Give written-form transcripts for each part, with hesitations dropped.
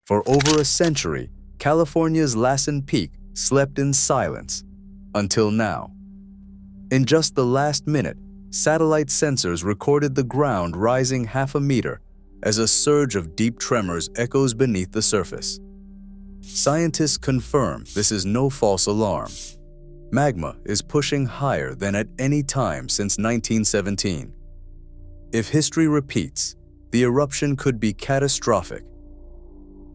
For over a century, California's Lassen Peak slept in silence, until now. In just the last minute, satellite sensors recorded the ground rising half a meter as a surge of deep tremors echoes beneath the surface. Scientists confirm this is no false alarm. Magma is pushing higher than at any time since 1917. If history repeats, the eruption could be catastrophic.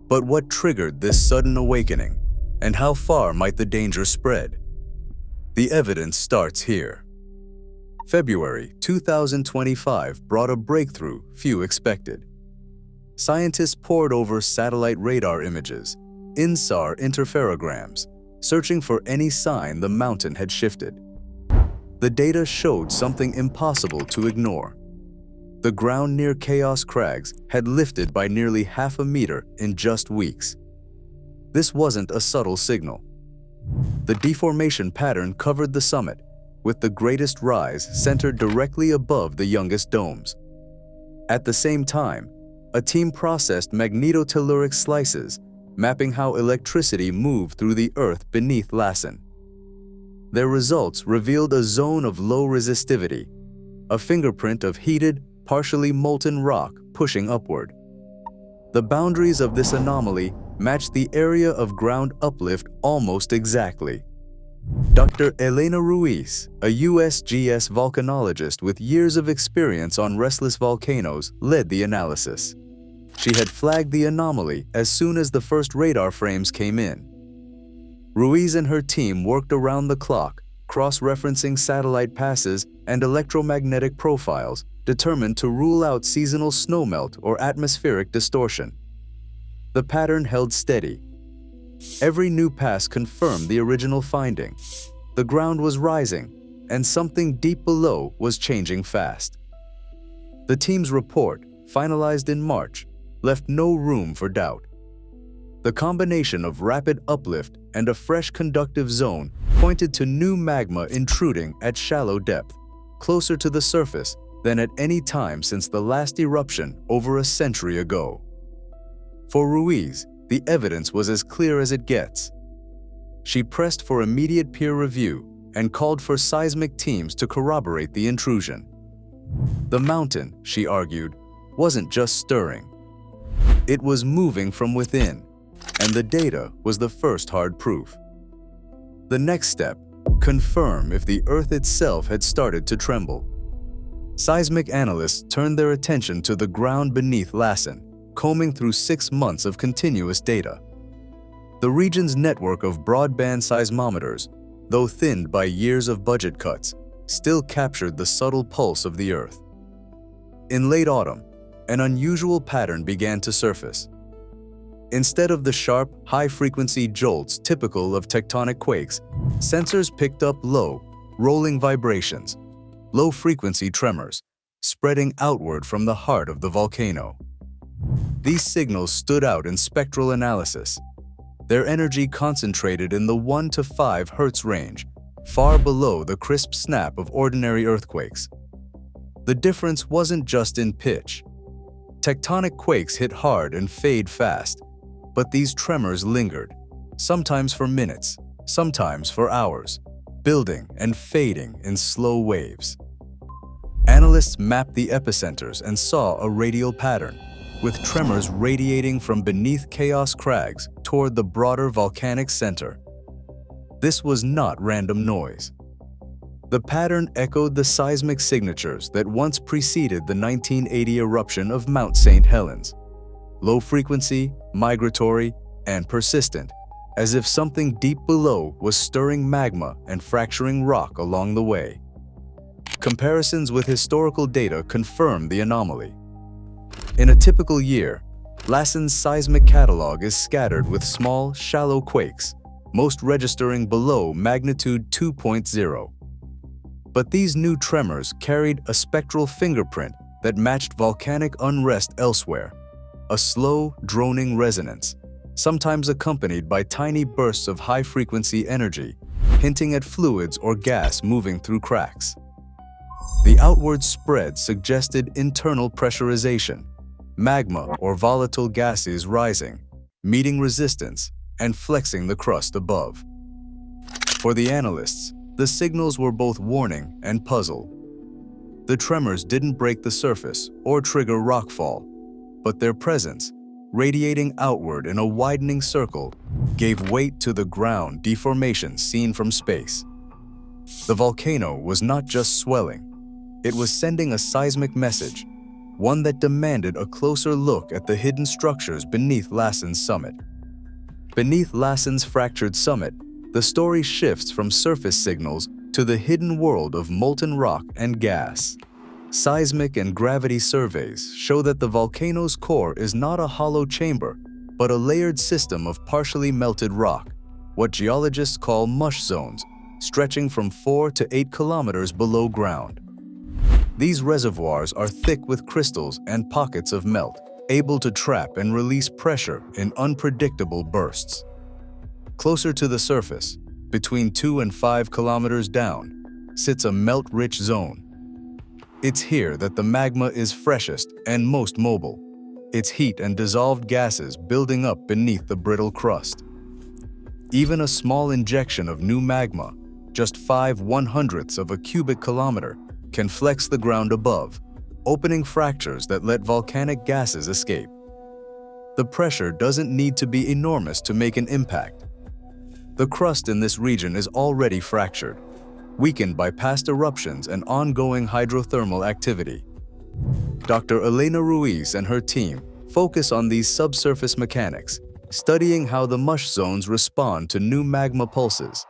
But what triggered this sudden awakening, and how far might the danger spread? The evidence starts here. February 2025 brought a breakthrough few expected. Scientists pored over satellite radar images, INSAR interferograms, searching for any sign the mountain had shifted. The data showed something impossible to ignore. The ground near Chaos Crags had lifted by nearly half a meter in just weeks. This wasn't a subtle signal. The deformation pattern covered the summit, with the greatest rise centered directly above the youngest domes. At the same time, a team processed magnetotelluric slices, mapping how electricity moved through the earth beneath Lassen. Their results revealed a zone of low resistivity, a fingerprint of heated, partially molten rock pushing upward. The boundaries of this anomaly matched the area of ground uplift almost exactly. Dr. Elena Ruiz, a USGS volcanologist with years of experience on restless volcanoes, led the analysis. She had flagged the anomaly as soon as the first radar frames came in. Ruiz and her team worked around the clock, cross-referencing satellite passes and electromagnetic profiles, determined to rule out seasonal snowmelt or atmospheric distortion. The pattern held steady. Every new pass confirmed the original finding. The ground was rising, and something deep below was changing fast. The team's report, finalized in March, left no room for doubt. The combination of rapid uplift and a fresh conductive zone pointed to new magma intruding at shallow depth, closer to the surface than at any time since the last eruption over a century ago. For Ruiz, the evidence was as clear as it gets. She pressed for immediate peer review and called for seismic teams to corroborate the intrusion. The mountain, she argued, wasn't just stirring. It was moving from within, and the data was the first hard proof. The next step, confirm if the Earth itself had started to tremble. Seismic analysts turned their attention to the ground beneath Lassen, combing through 6 months of continuous data. The region's network of broadband seismometers, though thinned by years of budget cuts, still captured the subtle pulse of the Earth. In late autumn, an unusual pattern began to surface. Instead of the sharp, high-frequency jolts typical of tectonic quakes, sensors picked up low, rolling vibrations, low-frequency tremors, spreading outward from the heart of the volcano. These signals stood out in spectral analysis, their energy concentrated in the 1 to 5 Hz range, far below the crisp snap of ordinary earthquakes. The difference wasn't just in pitch. Tectonic quakes hit hard and fade fast, but these tremors lingered, sometimes for minutes, sometimes for hours, building and fading in slow waves. Analysts mapped the epicenters and saw a radial pattern, with tremors radiating from beneath Chaos Crags toward the broader volcanic center. This was not random noise. The pattern echoed the seismic signatures that once preceded the 1980 eruption of Mount St. Helens. Low frequency, migratory, and persistent, as if something deep below was stirring magma and fracturing rock along the way. Comparisons with historical data confirm the anomaly. In a typical year, Lassen's seismic catalog is scattered with small, shallow quakes, most registering below magnitude 2.0. But these new tremors carried a spectral fingerprint that matched volcanic unrest elsewhere, a slow, droning resonance, sometimes accompanied by tiny bursts of high-frequency energy, hinting at fluids or gas moving through cracks. The outward spread suggested internal pressurization, magma or volatile gases rising, meeting resistance and flexing the crust above. For the analysts, the signals were both warning and puzzle. The tremors didn't break the surface or trigger rockfall, but their presence, radiating outward in a widening circle, gave weight to the ground deformation seen from space. The volcano was not just swelling, it was sending a seismic message, one that demanded a closer look at the hidden structures beneath Lassen's summit. Beneath Lassen's fractured summit, the story shifts from surface signals to the hidden world of molten rock and gas. Seismic and gravity surveys show that the volcano's core is not a hollow chamber, but a layered system of partially melted rock, what geologists call mush zones, stretching from 4 to 8 kilometers below ground. These reservoirs are thick with crystals and pockets of melt, able to trap and release pressure in unpredictable bursts. Closer to the surface, between 2 and 5 kilometers down, sits a melt-rich zone. It's here that the magma is freshest and most mobile, its heat and dissolved gases building up beneath the brittle crust. Even a small injection of new magma, just 5/100ths of a cubic kilometer, can flex the ground above, opening fractures that let volcanic gases escape. The pressure doesn't need to be enormous to make an impact. The crust in this region is already fractured, weakened by past eruptions and ongoing hydrothermal activity. Dr. Elena Ruiz and her team focus on these subsurface mechanics, studying how the mush zones respond to new magma pulses.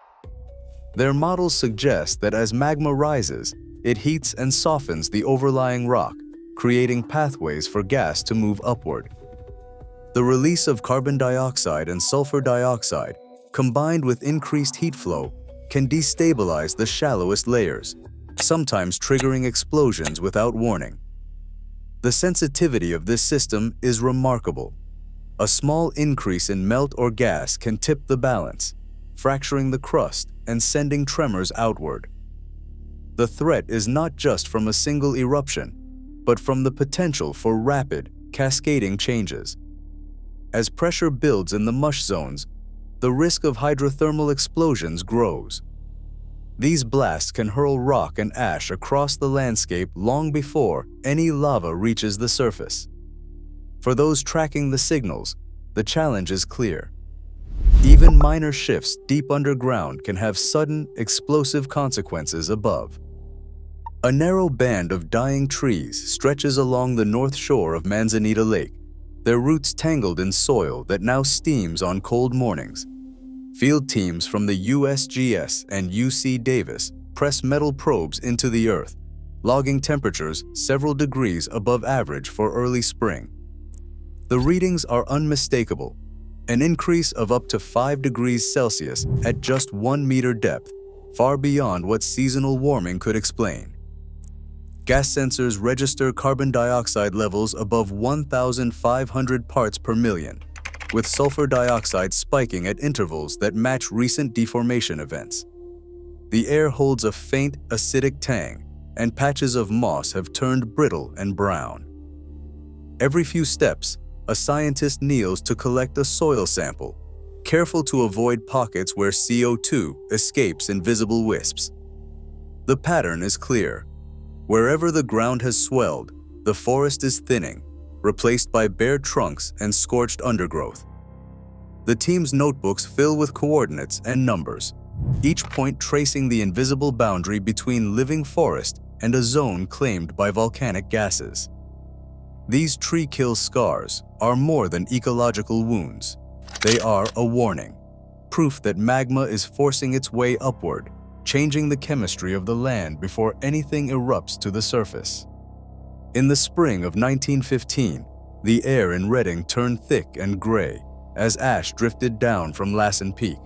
Their models suggest that as magma rises, it heats and softens the overlying rock, creating pathways for gas to move upward. The release of carbon dioxide and sulfur dioxide, combined with increased heat flow, can destabilize the shallowest layers, sometimes triggering explosions without warning. The sensitivity of this system is remarkable. A small increase in melt or gas can tip the balance, fracturing the crust and sending tremors outward. The threat is not just from a single eruption, but from the potential for rapid, cascading changes. As pressure builds in the mush zones, the risk of hydrothermal explosions grows. These blasts can hurl rock and ash across the landscape long before any lava reaches the surface. For those tracking the signals, the challenge is clear. Even minor shifts deep underground can have sudden, explosive consequences above. A narrow band of dying trees stretches along the north shore of Manzanita Lake, their roots tangled in soil that now steams on cold mornings. Field teams from the USGS and UC Davis press metal probes into the earth, logging temperatures several degrees above average for early spring. The readings are unmistakable, an increase of up to 5 degrees Celsius at just 1 meter depth, far beyond what seasonal warming could explain. Gas sensors register carbon dioxide levels above 1,500 parts per million, with sulfur dioxide spiking at intervals that match recent deformation events. The air holds a faint, acidic tang, and patches of moss have turned brittle and brown. Every few steps, a scientist kneels to collect a soil sample, careful to avoid pockets where CO2 escapes in visible wisps. The pattern is clear. Wherever the ground has swelled, the forest is thinning, replaced by bare trunks and scorched undergrowth. The team's notebooks fill with coordinates and numbers, each point tracing the invisible boundary between living forest and a zone claimed by volcanic gases. These tree kill scars are more than ecological wounds. They are a warning, proof that magma is forcing its way upward, changing the chemistry of the land before anything erupts to the surface. In the spring of 1915, the air in Redding turned thick and gray as ash drifted down from Lassen Peak.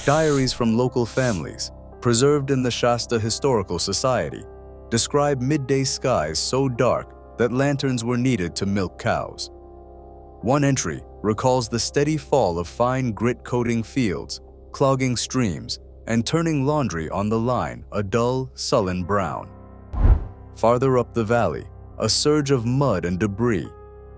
Diaries from local families, preserved in the Shasta Historical Society, describe midday skies so dark that lanterns were needed to milk cows. One entry recalls the steady fall of fine grit-coating fields, clogging streams, and turning laundry on the line a dull, sullen brown. Farther up the valley, a surge of mud and debris,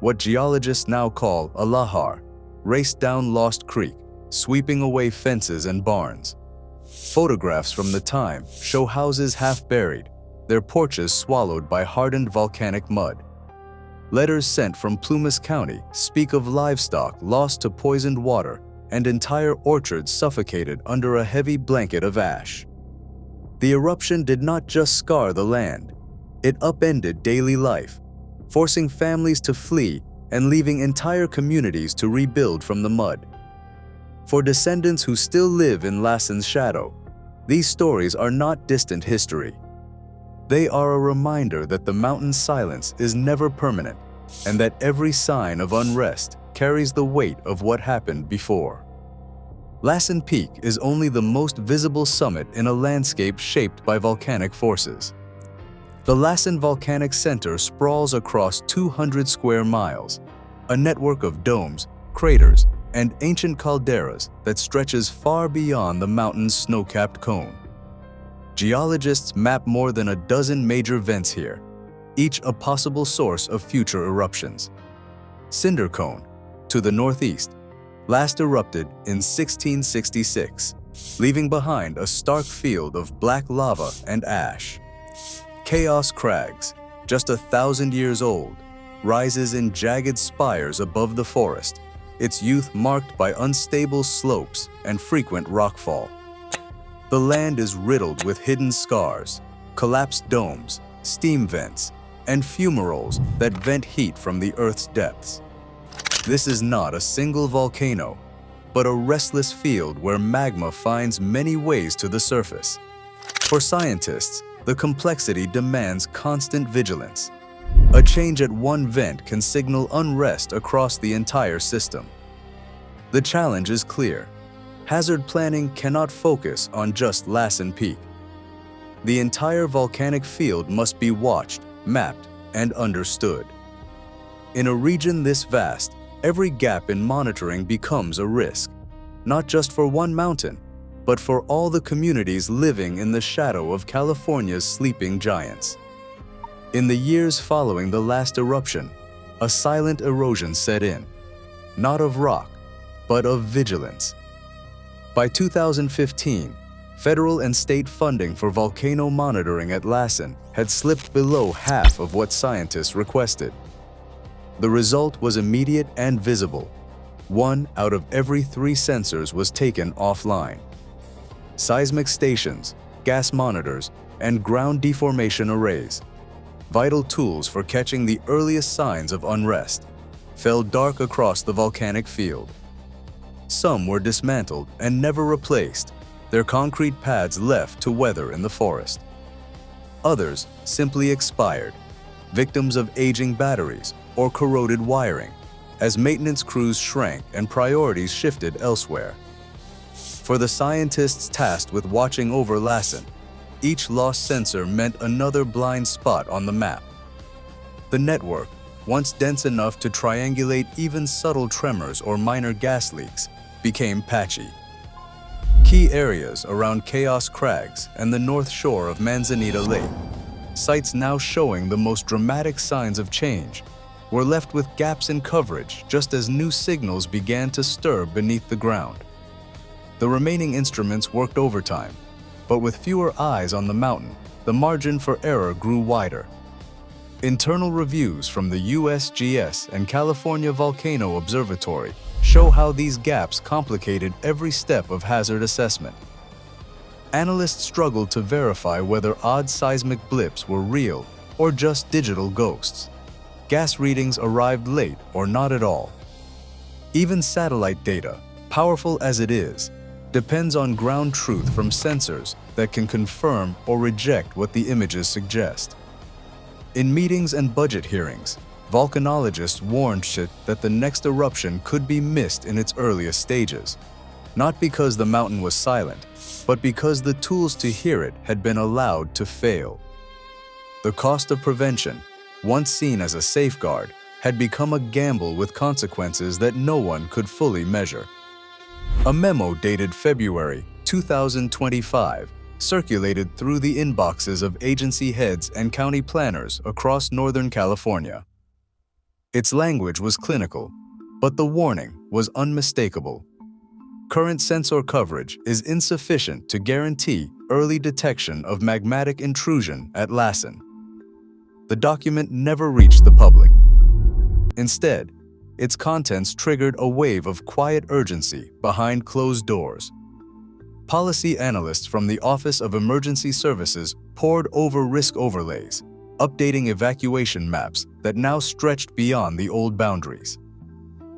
what geologists now call a lahar, raced down Lost Creek, sweeping away fences and barns. Photographs from the time show houses half buried, their porches swallowed by hardened volcanic mud. Letters sent from Plumas County speak of livestock lost to poisoned water and entire orchards suffocated under a heavy blanket of ash. The eruption did not just scar the land, it upended daily life, forcing families to flee and leaving entire communities to rebuild from the mud. For descendants who still live in Lassen's shadow, these stories are not distant history. They are a reminder that the mountain's silence is never permanent and that every sign of unrest carries the weight of what happened before. Lassen Peak is only the most visible summit in a landscape shaped by volcanic forces. The Lassen Volcanic Center sprawls across 200 square miles, a network of domes, craters, and ancient calderas that stretches far beyond the mountain's snow-capped cone. Geologists map more than a dozen major vents here, each a possible source of future eruptions. Cinder Cone, to the northeast, last erupted in 1666, leaving behind a stark field of black lava and ash. Chaos Crags, just 1,000 years old, rises in jagged spires above the forest, its youth marked by unstable slopes and frequent rockfall. The land is riddled with hidden scars, collapsed domes, steam vents, and fumaroles that vent heat from the Earth's depths. This is not a single volcano, but a restless field where magma finds many ways to the surface. For scientists, the complexity demands constant vigilance. A change at one vent can signal unrest across the entire system. The challenge is clear. Hazard planning cannot focus on just Lassen Peak. The entire volcanic field must be watched, mapped, and understood. In a region this vast, every gap in monitoring becomes a risk, not just for one mountain, but for all the communities living in the shadow of California's sleeping giants. In the years following the last eruption, a silent erosion set in, not of rock, but of vigilance. By 2015, federal and state funding for volcano monitoring at Lassen had slipped below half of what scientists requested. The result was immediate and visible. 1 out of every 3 sensors was taken offline. Seismic stations, gas monitors, and ground deformation arrays, vital tools for catching the earliest signs of unrest, fell dark across the volcanic field. Some were dismantled and never replaced, their concrete pads left to weather in the forest. Others simply expired, victims of aging batteries or corroded wiring, as maintenance crews shrank and priorities shifted elsewhere. For the scientists tasked with watching over Lassen, each lost sensor meant another blind spot on the map. The network, once dense enough to triangulate even subtle tremors or minor gas leaks, became patchy. Key areas around Chaos Crags and the north shore of Manzanita Lake, sites now showing the most dramatic signs of change, were left with gaps in coverage just as new signals began to stir beneath the ground. The remaining instruments worked overtime, but with fewer eyes on the mountain, the margin for error grew wider. Internal reviews from the USGS and California Volcano Observatory show how these gaps complicated every step of hazard assessment. Analysts struggled to verify whether odd seismic blips were real or just digital ghosts. Gas readings arrived late or not at all. Even satellite data, powerful as it is, depends on ground truth from sensors that can confirm or reject what the images suggest. In meetings and budget hearings, volcanologists warned that the next eruption could be missed in its earliest stages, not because the mountain was silent, but because the tools to hear it had been allowed to fail. The cost of prevention, once seen as a safeguard, had become a gamble with consequences that no one could fully measure. A memo dated February 2025 circulated through the inboxes of agency heads and county planners across Northern California. Its language was clinical, but the warning was unmistakable. Current sensor coverage is insufficient to guarantee early detection of magmatic intrusion at Lassen. The document never reached the public. Instead, its contents triggered a wave of quiet urgency behind closed doors. Policy analysts from the Office of Emergency Services pored over risk overlays, updating evacuation maps that now stretched beyond the old boundaries.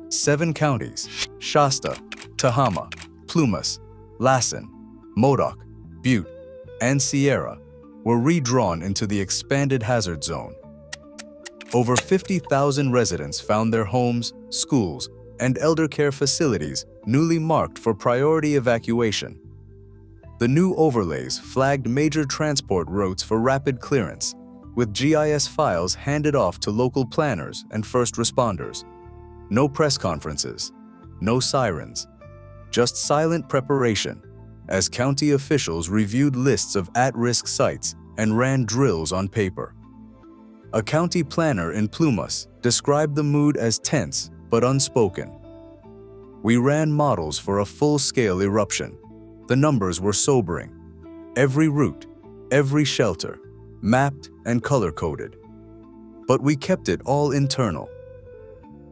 7 counties, Shasta, Tehama, Plumas, Lassen, Modoc, Butte, and Sierra, were redrawn into the expanded hazard zone. Over 50,000 residents found their homes, schools, and elder care facilities newly marked for priority evacuation. The new overlays flagged major transport routes for rapid clearance, with GIS files handed off to local planners and first responders. No press conferences, no sirens, just silent preparation as county officials reviewed lists of at-risk sites and ran drills on paper. A county planner in Plumas described the mood as tense but unspoken. We ran models for a full-scale eruption. The numbers were sobering. Every route, every shelter, mapped and color-coded. But we kept it all internal.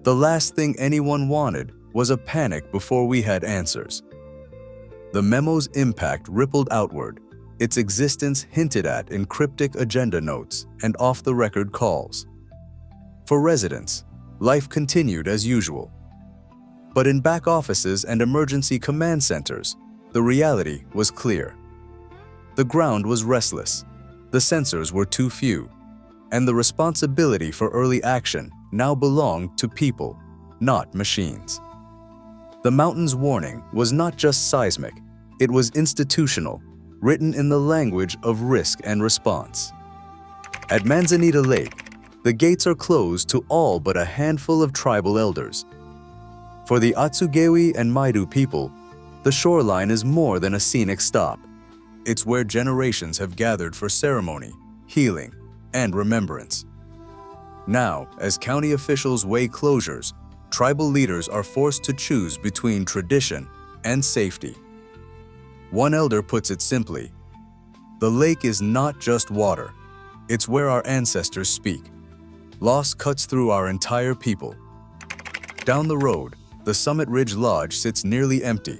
The last thing anyone wanted was a panic before we had answers. The memo's impact rippled outward, its existence hinted at in cryptic agenda notes and off-the-record calls. For residents, life continued as usual. But in back offices and emergency command centers, the reality was clear. The ground was restless, the sensors were too few, and the responsibility for early action now belonged to people, not machines. The mountain's warning was not just seismic, it was institutional, written in the language of risk and response. At Manzanita Lake, the gates are closed to all but a handful of tribal elders. For the Atsugewi and Maidu people, the shoreline is more than a scenic stop. It's where generations have gathered for ceremony, healing, and remembrance. Now, as county officials weigh closures, tribal leaders are forced to choose between tradition and safety. One elder puts it simply, "The lake is not just water, it's where our ancestors speak." Loss cuts through our entire people. Down the road, the Summit Ridge Lodge sits nearly empty.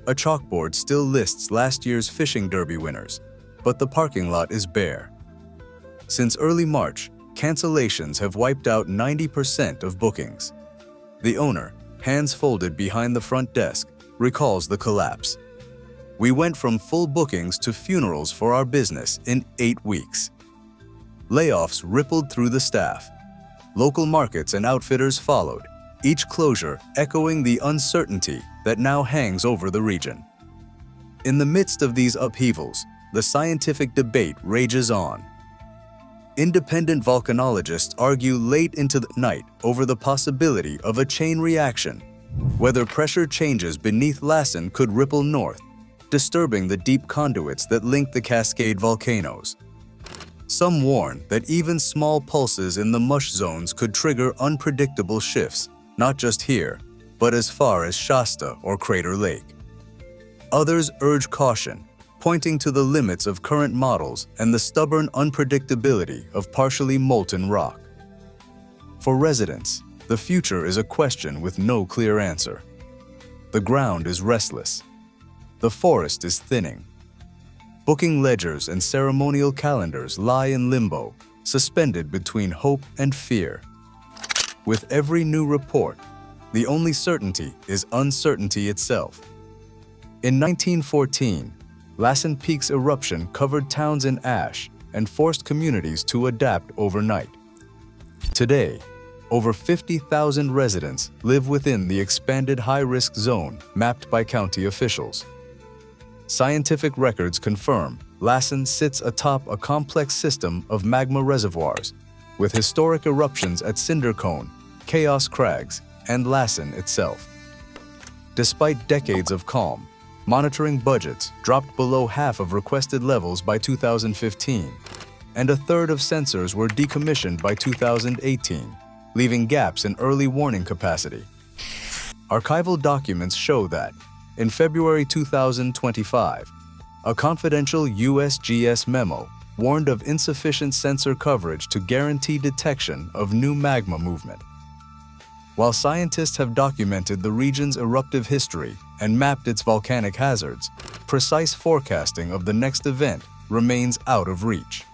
A chalkboard still lists last year's fishing derby winners, but the parking lot is bare. Since early March, cancellations have wiped out 90% of bookings. The owner, hands folded behind the front desk, recalls the collapse. "We went from full bookings to funerals for our business in 8 weeks." Layoffs rippled through the staff. Local markets and outfitters followed, each closure echoing the uncertainty that now hangs over the region. In the midst of these upheavals, the scientific debate rages on. Independent volcanologists argue late into the night over the possibility of a chain reaction, whether pressure changes beneath Lassen could ripple north, disturbing the deep conduits that link the Cascade volcanoes. Some warn that even small pulses in the mush zones could trigger unpredictable shifts, not just here, but as far as Shasta or Crater Lake. Others urge caution, pointing to the limits of current models and the stubborn unpredictability of partially molten rock. For residents, the future is a question with no clear answer. The ground is restless. The forest is thinning. Booking ledgers and ceremonial calendars lie in limbo, suspended between hope and fear. With every new report, the only certainty is uncertainty itself. In 1914, Lassen Peak's eruption covered towns in ash and forced communities to adapt overnight. Today, over 50,000 residents live within the expanded high-risk zone mapped by county officials. Scientific records confirm Lassen sits atop a complex system of magma reservoirs, with historic eruptions at Cinder Cone, Chaos Crags, and Lassen itself. Despite decades of calm, monitoring budgets dropped below half of requested levels by 2015, and a third of sensors were decommissioned by 2018, leaving gaps in early warning capacity. archival documents show that, in February 2025, a confidential USGS memo warned of insufficient sensor coverage to guarantee detection of new magma movement. While scientists have documented the region's eruptive history and mapped its volcanic hazards, precise forecasting of the next event remains out of reach.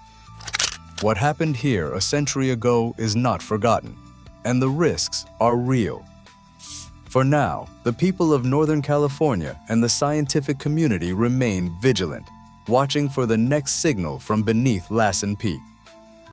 What happened here a century ago is not forgotten, and the risks are real. For now, the people of Northern California and the scientific community remain vigilant, watching for the next signal from beneath Lassen Peak.